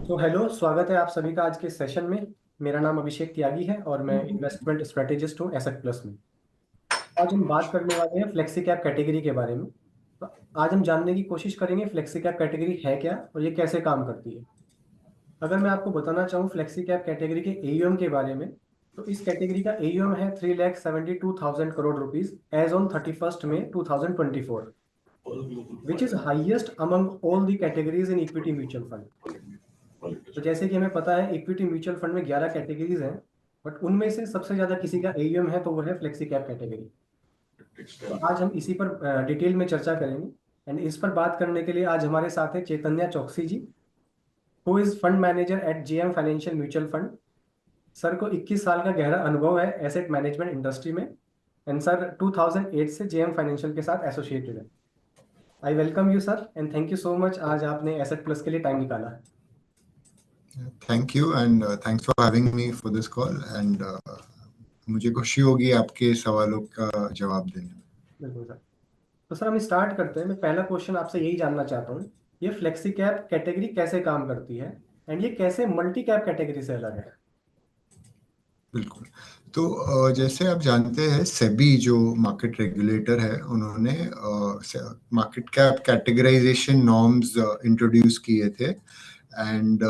तो हेलो, स्वागत है आप सभी का आज के सेशन में। मेरा नाम अभिषेक त्यागी है और मैं इन्वेस्टमेंट स्ट्रेटेजिस्ट हूँ एसेट प्लस में। आज हम बात करने वाले हैं फ्लेक्सी कैप कैटेगरी के बारे में। तो आज हम जानने की कोशिश करेंगे फ्लेक्सी कैप कैटेगरी है क्या और ये कैसे काम करती है। अगर मैं आपको बताना चाहूँ फ्लेक्सी कैप कैटेगरी के एयूएम के बारे में, तो इस कैटेगरी का एयूएम है 3,72,000 crore rupees as on 31 May 2024, which is highest among all the categories in equity mutual fund. तो जैसे कि हमें पता है इक्विटी म्यूचुअल फंड में 11 कैटेगरीज हैं, बट उनमें से सबसे ज्यादा किसी का एयूएम है तो वो है फ्लेक्सी कैप कैटेगरी। तो आज हम इसी पर डिटेल में चर्चा करेंगे। एंड इस पर बात करने के लिए आज हमारे साथ है Chaitanya Chouksey ji, who is fund manager at J M financial mutual fund. Sir को 21 साल का गहरा अनुभव है एसेट मैनेजमेंट इंडस्ट्री में। एंड सर 2008 से जेएम फाइनेंशियल के साथ एसोसिएटेड है। I welcome you sir and thank you so much, आज आपने एसेट प्लस के लिए टाइम निकाला है। Thank you and thanks for having me for this call and मुझे खुशी होगी आपके सवालों का जवाब देने में। बिल्कुल सर। तो सर हम स्टार्ट करते हैं। मैं पहला क्वेश्चन आपसे यही जानना चाहता हूँ, ये फ्लेक्सी कैप कैटेगरी कैसे काम करती है एंड ये कैसे मल्टी कैप कैटेगरी से अलग है। बिल्कुल। तो जैसे आप जानते हैं सेबी जो मार्केट रेगुलेटर है उन्होंने market cap categorisation norms introduce किए थे and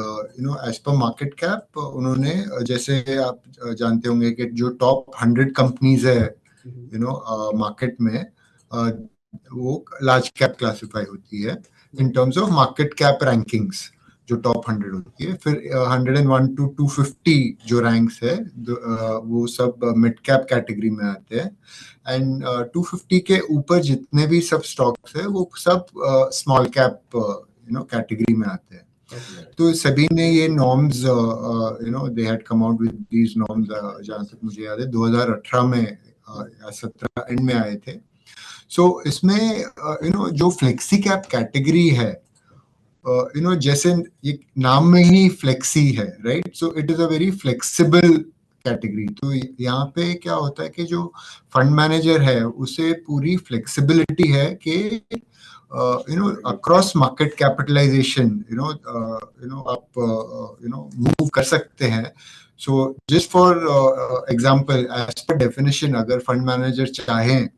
as per market cap उन्होंने जैसे आप जानते होंगे कि जो टॉप 100 कंपनीज है मार्केट में वो लार्ज कैप क्लासिफाई होती है इन terms of market cap rankings जो टॉप 100 होती है। फिर 101 to 250 जो रैंक्स है वो सब मिड कैप कैटेगरी में आते हैं एंड 250 के ऊपर जितने भी सब स्टॉक्स है वो सब स्मॉल कैप कैटेगरी में आते हैं। तो सभी ने ये norms they had come out with these norms जहाँ तक मुझे याद है 2018 में या 17 एंड में आए थे। सो इसमें जो फ्लेक्सी कैप कैटेगरी है जैसे ये नाम में ही फ्लेक्सी है, right? So it is a very flexible category. तो यहाँ पे क्या होता है कि जो फंड मैनेजर है उसे पूरी फ्लेक्सिबिलिटी है कि अक्रॉस मार्केट कैपिटलाइजेशन आप मूव कर सकते हैं। So just for example as per definition अगर फंड मैनेजर चाहें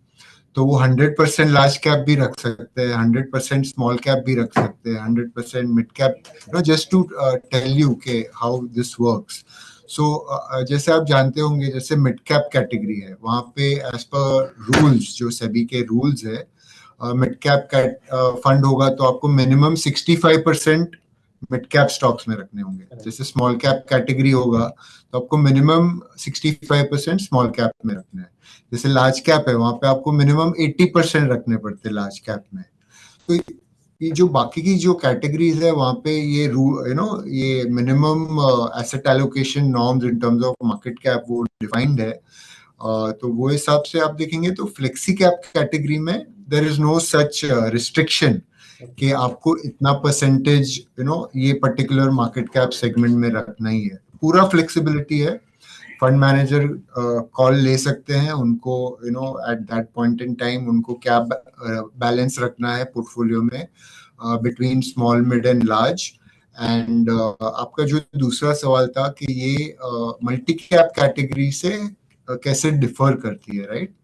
तो वो 100% लार्ज कैप भी रख सकते हैं, 100% स्मॉल कैप भी रख सकते हैं, 100% mid cap, just to tell you के हाउ दिस वर्क्स। सो जैसे आप जानते होंगे जैसे मिड कैप कैटेगरी है वहाँ पे एज पर रूल्स जो सेबी के रूल्स है मिड कैप फंड होगा तो आपको मिनिमम 65% मिड कैप स्टॉक्स में रखने होंगे। जैसे स्मॉल कैप कैटेगरी होगा तो आपको मिनिमम 65% स्मॉल कैप में रखना है। जैसे लार्ज कैप है वहां पे आपको मिनिमम 80% रखने पड़ते हैं लार्ज कैप में। तो ये जो बाकी की जो कैटेगरीज है वहां पे ये ये minimum asset allocation norms in terms of market cap वो डिफाइंड है। तो वो हिसाब से आप देखेंगे तो फ्लेक्सी कैप कैटेगरी में there is no such restriction कि आपको इतना परसेंटेज ये पर्टिकुलर मार्केट कैप सेगमेंट में रखना ही है। पूरा फ्लेक्सिबिलिटी है। फंड मैनेजर कॉल ले सकते हैं उनको at that point in time उनको क्या बैलेंस रखना है पोर्टफोलियो में between small mid and large. And आपका जो दूसरा सवाल था कि ये मल्टी कैप कैटेगरी से कैसे डिफर करती है, राइट?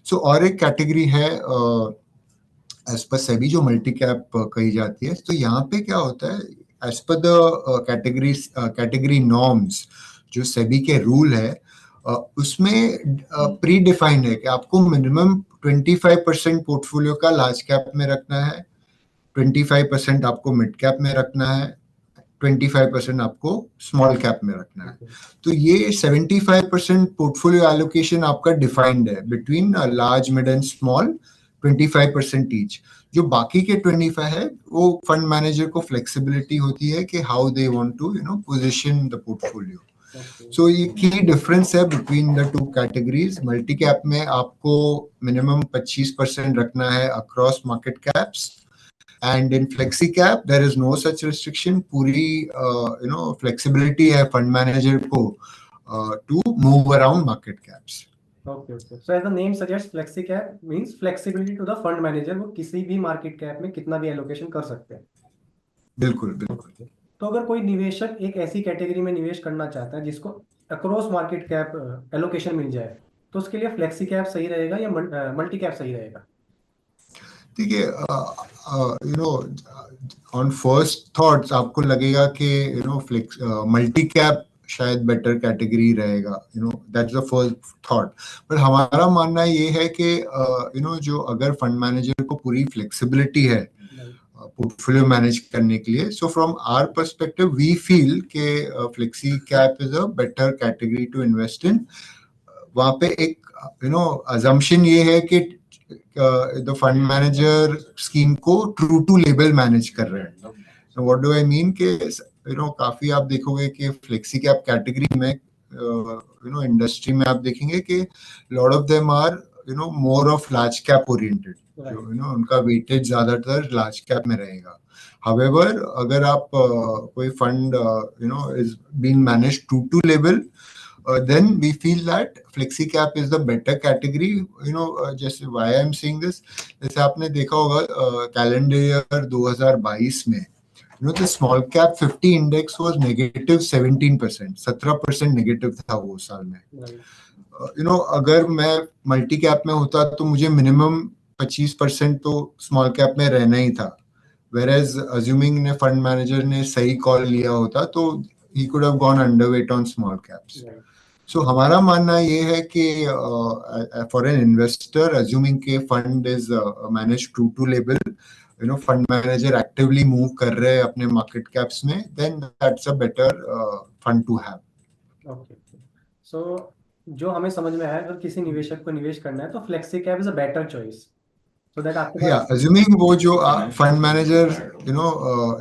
सो और एक कैटेगरी है एज पर सेबी जो मल्टी कैप कही जाती है। तो यहाँ पे क्या होता है as per the category norms जो सेबी के रूल है उसमें प्री डिफाइंड है कि आपको मिनिमम 25% पोर्टफोलियो का लार्ज कैप में रखना है, 25% आपको मिड कैप में रखना है, 25% आपको स्मॉल कैप में रखना है। तो ये 75% पोर्टफोलियो एलोकेशन आपका डिफाइंड है between large mid and small 25% each. जो बाकी के 25 है वो फंड मैनेजर को फ्लेक्सिबिलिटी होती है कि how they want to position the portfolio. So ये की डिफरेंस है between the two categories. Multi cap में आपको मिनिमम 25% रखना है across market caps and in flexi cap there is no such restriction. पूरी फ्लेक्सिबिलिटी है फंड मैनेजर को to move around market caps. Okay okay, so as the name suggest flexi cap means flexibility to the fund manager, वो किसी भी market cap में कितना भी allocation कर सकते हैं। बिल्कुल बिल्कुल। तो अगर कोई निवेशक एक ऐसी कैटेगरी में निवेश करना चाहता है जिसको अक्रॉस मार्केट कैप एलोकेशन मिल जाए, तो उसके लिए फ्लेक्सी कैप सही रहेगा या मल्टी कैप सही रहेगा? देखिए, you know on first thoughts आपको लगेगा कि फ्लेक्स मल्टी कैप शायद बेटर कैटेगरी रहेगा, दैट्स द फर्स्ट थॉट। पर हमारा मानना ये है कि जो अगर फंड मैनेजर को पूरी फ्लेक्सिबिलिटी है पोर्टफोलियो मैनेज करने के लिए, so from our perspective we feel के flexi cap is a better category to invest in. वहां पे एक अजम्पशन ये है कि द फंड मैनेजर स्कीम को ट्रू टू लेबल मैनेज कर रहे हैं। व्हाट डू आई मीन के काफी आप देखोगे कि फ्लेक्सी कैप कैटेगरी में इंडस्ट्री में आप देखेंगे कि lot of them are more of large cap oriented, जो उनका वेटेज ज्यादातर लार्ज कैप में रहेगा। However, अगर आप कोई fund is being managed true to label, then we feel that flexi cap is the better category. Just why I'm saying this, जैसे आपने देखा होगा कैलेंडर ईयर 2022 में the small cap 50 index was negative 17%, 17% negative था वो साल में। अगर मैं मल्टी कैप में होता तो मुझे मिनिमम 25% तो स्मॉल कैप में रहना ही था। Whereas assuming ने फंड मैनेजर ने सही कॉल लिया होता तो he could have gone underweight on small caps. So हमारा मानना ये है कि for an investor assuming के fund is managed true to label, fund manager actively move कर रहे हैं अपने market caps में, then that's a better fund to have. Okay. So जो हमें समझ में आया, अगर किसी निवेशक को निवेश करना है तो flexi cap is a better choice, so that आपके Yeah, पास assuming वो जो fund manager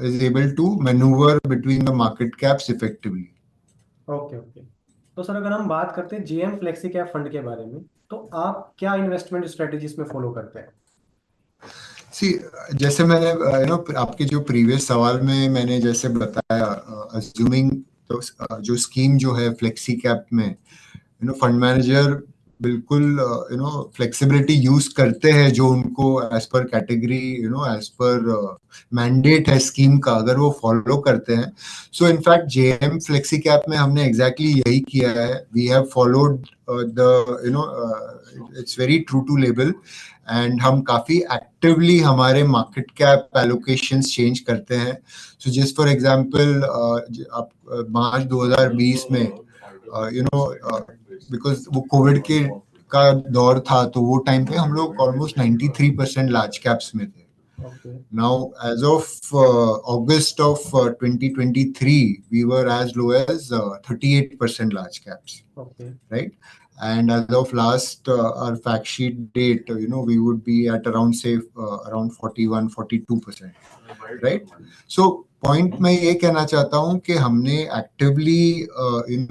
is able to maneuver between the market caps effectively. Okay okay. तो सर अगर हम बात करते हैं जीएम फ्लेक्सी कैप फंड के बारे में, तो आप क्या इन्वेस्टमेंट स्ट्रेटजीज में फॉलो करते हैं? सी, जैसे मैंने आपके जो प्रीवियस सवाल में मैंने जैसे बताया, अज्यूमिंग तो जो स्कीम जो है फ्लेक्सी कैप में फंड मैनेजर बिल्कुल फ्लेक्सिबिलिटी यूज करते हैं जो उनको एज पर कैटेगरी एज पर मैंडेट है स्कीम का, अगर वो फॉलो करते हैं। So in fact JM flexi cap में हमने एग्जैक्टली यही किया है। We have followed the it's very true to label and हम काफी एक्टिवली हमारे मार्केट कैप एलोकेशंस चेंज करते हैं। सो जस्ट फॉर एग्जांपल आप मार्च 2020 में बिकॉज वो कोविड के का दौर था तो वो टाइम पे हम लोग ऑलमोस्ट 93% लार्ज कैप्स में थे। Now, as of August of 2023, we were as low as 38% large caps. Okay. Right? And as of last our fact sheet date, we would be at around say around 41-42%. Right? So point मैं ये कहना चाहता हूँ कि हमने actively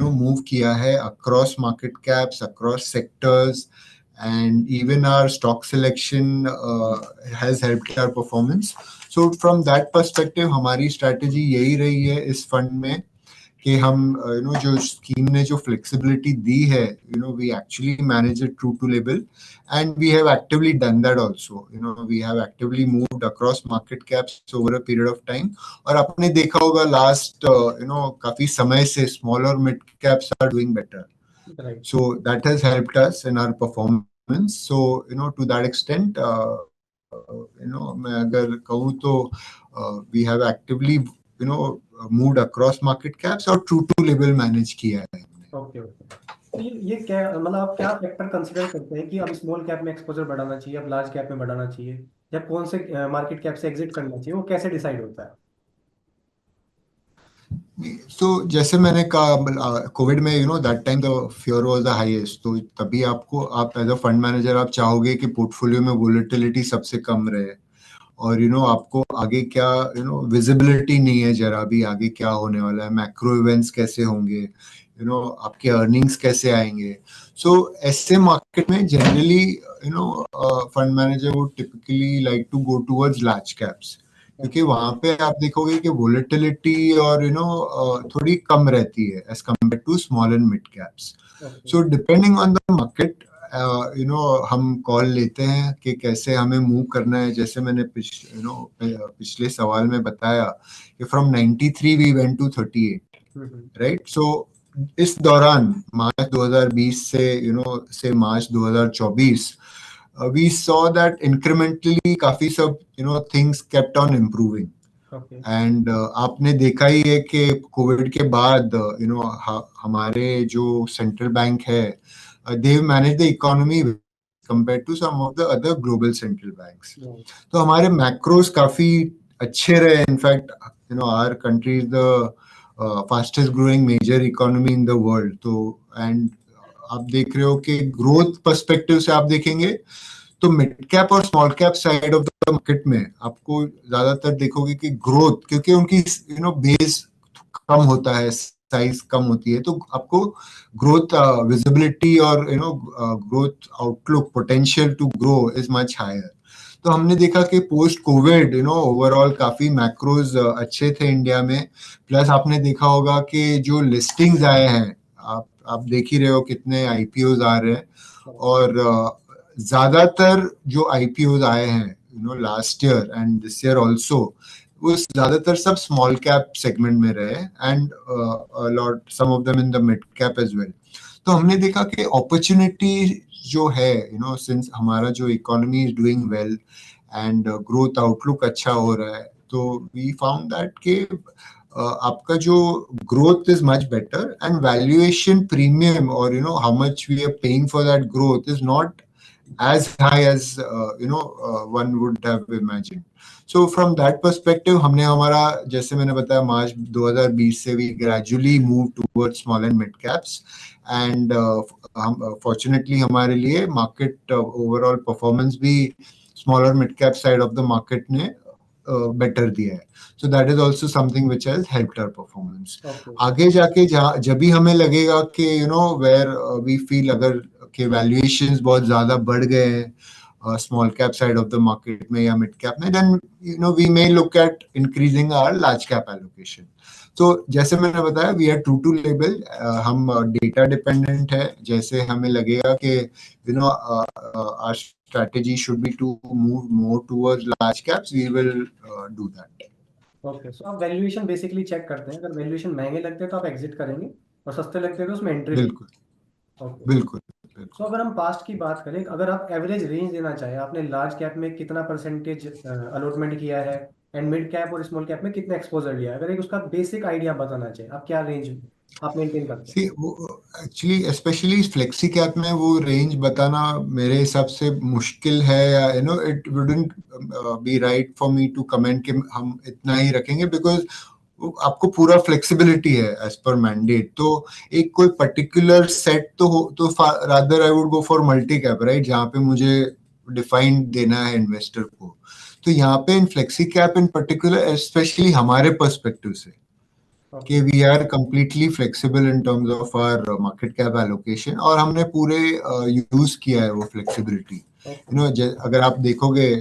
move किया है across market caps, across sectors, and even our stock selection has helped our performance. So from that perspective हमारी strategy यही रही है इस fund में कि हम जो स्कीम ने जो फ्लेक्सिबिलिटी दी है, we actually manage it true to label and we have actively done that also. We have actively moved across market caps over a period of time और आपने देखा होगा लास्ट काफी समय से small और mid caps are doing better. Right. So that has helped us in our performance. So to that extent, मैं अगर कहूँ तो we have actively moved across market caps और true to label manage किया है। Okay okay. तो ये क्या मतलब आप क्या फैक्टर कंसीडर करते हैं कि अब स्मॉल कैप में एक्सपोजर बढ़ाना चाहिए, अब लार्ज कैप में बढ़ाना चाहिए, या कौन से मार्केट कैप से एग्जिट करना चाहिए, वो कैसे डिसाइड होता है? तो जैसे मैंने कहा कोविड में that time the fear was the highest, तो तभी आपको आप एज अ फंड मैनेजर आप चाहोगे कि पोर्टफोलियो में वोलेटिलिटी सबसे कम रहे और आपको आगे क्या विजिबिलिटी नहीं है जरा भी आगे क्या होने वाला है, मैक्रो इवेंट्स कैसे होंगे, आपके अर्निंग्स कैसे आएंगे। सो ऐसे मार्केट में generally fund manager would typically like to go towards large caps, क्योंकि वहां पे आप देखोगे कि वोलेटिलिटी और थोड़ी कम रहती है as compare to small and mid caps. So depending on the market हम कॉल लेते हैं कि कैसे हमें मूव करना है, जैसे मैंने पिछले सवाल में बताया कि from 93 we went to 38, right? So इस दौरान मार्च 2020 से मार्च 2024 we saw that incrementally काफी सब things kept on improving. Okay. And आपने देखा ही है कि कोविड के बाद हमारे जो सेंट्रल बैंक है they manage the economy compare to some of the other global central banks. तो हमारे मैक्रोस काफी अच्छे रहे. In fact our country is the fastest growing major economy in the world. तो एंड आप देख रहे हो कि ग्रोथ पर्सपेक्टिव से आप देखेंगे तो मिड कैप और small cap side of the market में आपको ज्यादातर देखोगे कि ग्रोथ, क्योंकि उनकी बेस कम होता है, साइज कम होती है, तो आपको ग्रोथ विजिबिलिटी और growth outlook potential to grow is much higher. तो हमने देखा कि पोस्ट कोविड ओवरऑल काफी मैक्रोज अच्छे थे इंडिया में. प्लस आपने देखा होगा कि जो लिस्टिंग्स आए हैं, आप देख ही रहे हो कितने आईपीओज आ रहे हैं. और ज्यादातर जो आईपीओज आए हैं last year and this year also, वो ज्यादातर सब स्मॉल कैप सेगमेंट में रहे and lot some of them in the mid cap as well. तो हमने देखा कि अपॉर्चुनिटी जो है सिंस हमारा जो economy is doing well and growth outlook अच्छा हो रहा है, तो वी फाउंड दैट कि आपका जो growth is much better and valuation premium और how much we are paying for that growth is not as high as one would have imagined. So from that perspective हमने हमारा, जैसे मैंने बताया, मार्च 2020 से we gradually move towards small and mid caps and fortunately हमारे लिए market overall performance भी small और mid cap side of the market ने better दिया है. So that is also something which has helped our performance. Okay. आगे जाके जब भी हमें लगेगा कि where we feel अगर के वैल्यूएशंस बहुत ज्यादा बढ़ गए हैं small cap side of the market में या मिड कैप में, then we may look at increasing our large cap allocation. तो जैसे मैंने बताया, we are true to label. हम डेटा डिपेंडेंट है. जैसे हमें लगेगा कि our strategy should be to move more towards large caps, we will do that. Okay, so आप वैल्यूएशन बेसिकली चेक करते हैं. अगर वैल्यूएशन महंगे लगते हैं तो आप एग्जिट करेंगे और सस्ते लगते हैं तो उसमें एंट्री. बिल्कुल. ओके, बिल्कुल. तो अगर हम पास्ट की बात करें, अगर आप एवरेज रेंज देना चाहें, आपने लार्ज कैप में कितना परसेंटेज अलॉटमेंट किया है एंड मिड कैप और स्मॉल कैप में कितना एक्सपोजर लिया है, अगर एक उसका बेसिक आइडिया बताना चाहें, आप क्या रेंज आप मेंटेन करते हैं? See, वो एक्चुअली स्पेशली फ्लेक्सी कैप में वो रेंज बताना मेरे हिसाब से मुश्किल है, या it wouldn't be right for me to comment कि हम इतना ही रखेंगे, बिकॉज आपको पूरा फ्लेक्सिबिलिटी है एज पर मैंडेट. तो एक कोई पर्टिकुलर सेट तो rather I would go for multi cap, right, जहाँ पे मुझे डिफाइंड देना है इन्वेस्टर को. तो यहाँ पे in flexi cap in particular, specially हमारे पर्सपेक्टिव से, कि we are completely flexible in terms of our market cap allocation, और हमने पूरे यूज किया है वो फ्लेक्सिबिलिटी. अगर आप देखोगे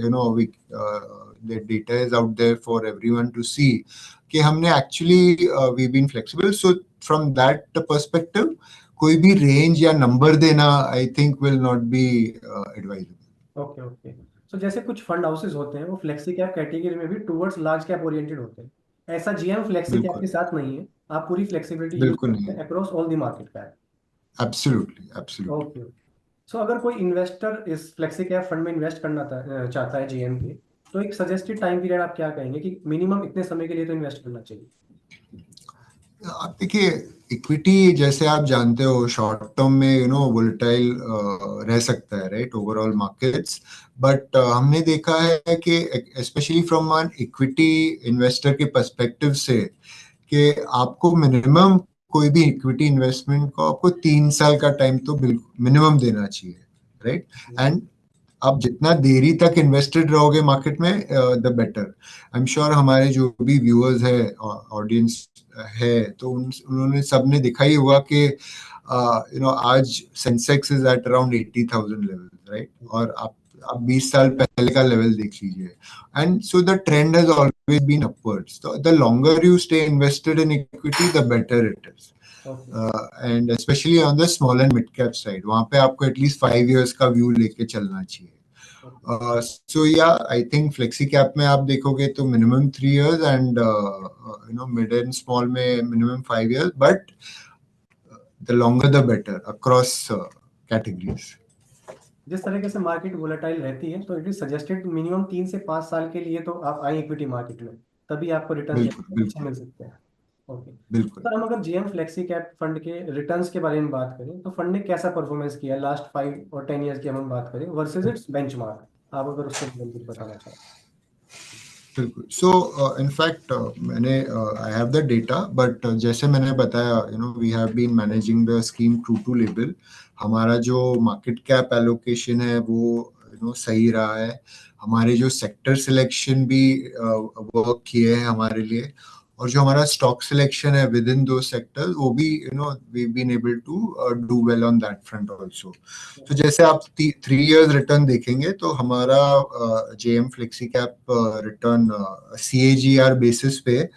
the data is out there for everyone to see कि हमने actually we've been flexible. So from that perspective, कोई भी range या number देना I think will not be advisable. Okay okay, so जैसे कुछ फंड हाउसेस होते हैं वो फ्लेक्सी कैप कैटेगरी में भी टुवर्ड्स लार्ज कैप ओरिएंटेड होते हैं. ऐसा जीएम फ्लेक्सी कैप के साथ नहीं है. आप पूरी फ्लेक्सिबिलिटी यूज बिल्कुल करते हैं across all the market cap. Absolutely, absolutely. Okay, so अगर कोई इन्वेस्टर इस फ्लेक्सी कैप फंड में इन्वेस्ट करना चाहता है जीएम के, तो एक सजेस्टेड टाइम पीरियड आप क्या कहेंगे कि मिनिमम इतने समय के लिए तो इन्वेस्ट करना चाहिए? आप देखिए, इक्विटी जैसे आप जानते हो शॉर्ट टर्म में वोलेटाइल रह सकता है, राइट, ओवरऑल मार्केट्स. बट हमने देखा है कि specially from an equity investor के पर्सपेक्टिव से, कि आपको मिनिमम कोई भी इक्विटी इन्वेस्टमेंट को आपको 3 साल का टाइम तो बिल्कुल मिनिमम देना चाहिए, राइट. एंड आप जितना देरी तक इन्वेस्टेड रहोगे मार्केट में the better. I am sure हमारे जो भी व्यूअर्स है, ऑडियंस है, तो उन्होंने सबने दिखा ही होगा कि आज Sensex is at around 80,000 level, right. और आप 20 साल पहले का लेवल देख लीजिए, and so the trend has always been upwards. तो the longer you stay invested in equity the better it is. And specially on the small and mid cap side, वहां पे आपको एटलीस्ट 5 years का view लेके चलना चाहिए. So yeah, I think flexi cap में आप देखोगे तो minimum 3 years and mid and small में minimum 5 years, but the longer the better across categories. जिस तरीके से मार्केट वोलेटाइल रहती है, तो इट इज सजेस्टेड मिनिमम 3 से 5 साल के लिए तो आप आए इक्विटी मार्केट में, तभी आपको रिटर्न बिल्कुल अच्छे बिल्कुल मिल सकते हैं. ओके बिल्कुल. सर, हम अगर जीएम फ्लेक्सी कैप फंड के रिटर्न्स के बारे में बात करें, तो फंड ने कैसा परफॉर्मेंस किया लास्ट 5 और 10 ईयर्स की हम बात करें वर्सेज इट्स बेंचमार्क, आप अगर उसके बारे में कुछ बताना चाहें. बिल्कुल. सो इनफैक्ट मैंने I have the data, but जैसे मैंने बताया, we have been managing the scheme true to label. हमारा जो मार्केट कैप एलोकेशन है वो सही रहा है. हमारे जो सेक्टर सिलेक्शन भी वर्क किए हैं हमारे लिए, और जो हमारा स्टॉक सिलेक्शन है विद इन दो सेक्टर्स, वो भी we been able to do well on that front also. तो जैसे आप 3 years रिटर्न देखेंगे तो हमारा JM flexi cap return CAGR basis पे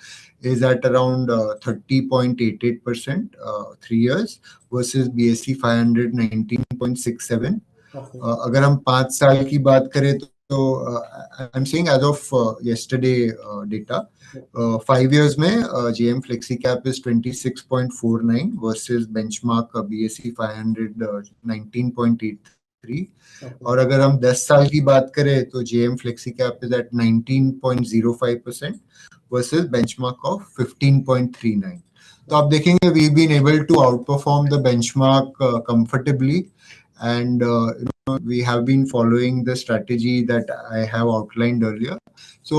is at around 30.88%, 3 years versus BSE 500 19.67. अगर हम 5 साल की बात करें तो I am saying as of yesterday data, 5 years में GM Flexi Cap is 26.49 versus benchmark BSE 500 19.83. और अगर हम 10 साल की बात करें तो GM Flexi Cap is at 19.05% versus benchmark of 15.39. तो आप देखेंगे we've been able to outperform the benchmark comfortably, and we have been following the strategy that I have outlined earlier. So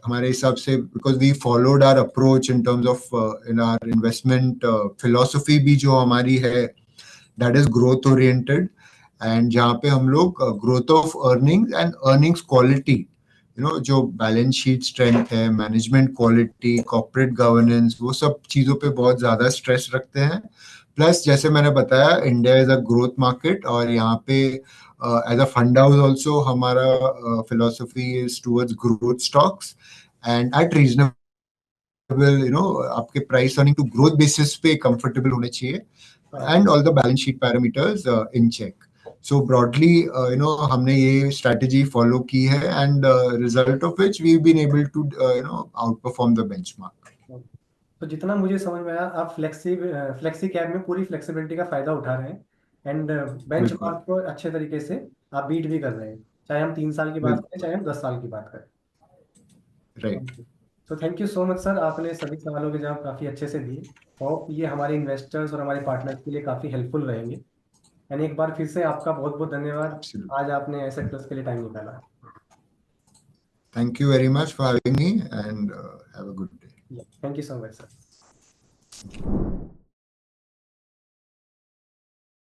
हमारे हिसाब से, because we followed our approach in terms of in our investment philosophy भी जो हमारी है, that is growth oriented, and जहाँ पे हम लोग growth of earnings and earnings quality, जो बैलेंस शीट स्ट्रेंथ है, मैनेजमेंट क्वालिटी, कॉर्पोरेट गवर्नेंस, वो सब चीज़ों पे बहुत ज़्यादा स्ट्रेस रखते हैं. प्लस जैसे मैंने बताया, India is a growth market, और यहाँ पे as a fund house also हमारा philosophy is towards growth stocks and at reasonable, आपके price earning to growth basis पे कंफर्टेबल होने चाहिए, and all the balance sheet parameters in check. So broadly, हमने ये strategy follow की है, and result of which we've been able to, outperform the benchmark. तो जितना मुझे समझ में आया, आप फ्लेक्सी कैप में पूरी फ्लेक्सिबिलिटी का फायदा उठा रहे हैं, एंड बेंचमार्क को अच्छे तरीके से आप बीट भी कर रहे हैं, चाहे हम 3 साल की बात करें, चाहे हम 10 साल की बात करें. राइट. तो thank you so much sir, आपने सभी सवालों के जवाब काफ़ी अच्छे से दिए, और ये हमारे इन्वेस्टर्स और हमारे पार्टनर्स के लिए काफ़ी हेल्पफुल रहेंगे. एंड एक बार फिर से आपका बहुत बहुत धन्यवाद, आज आपने एसेट प्लस के लिए टाइम निकाला. Thank you very much for having me, and have a good day. Thank you so much sir.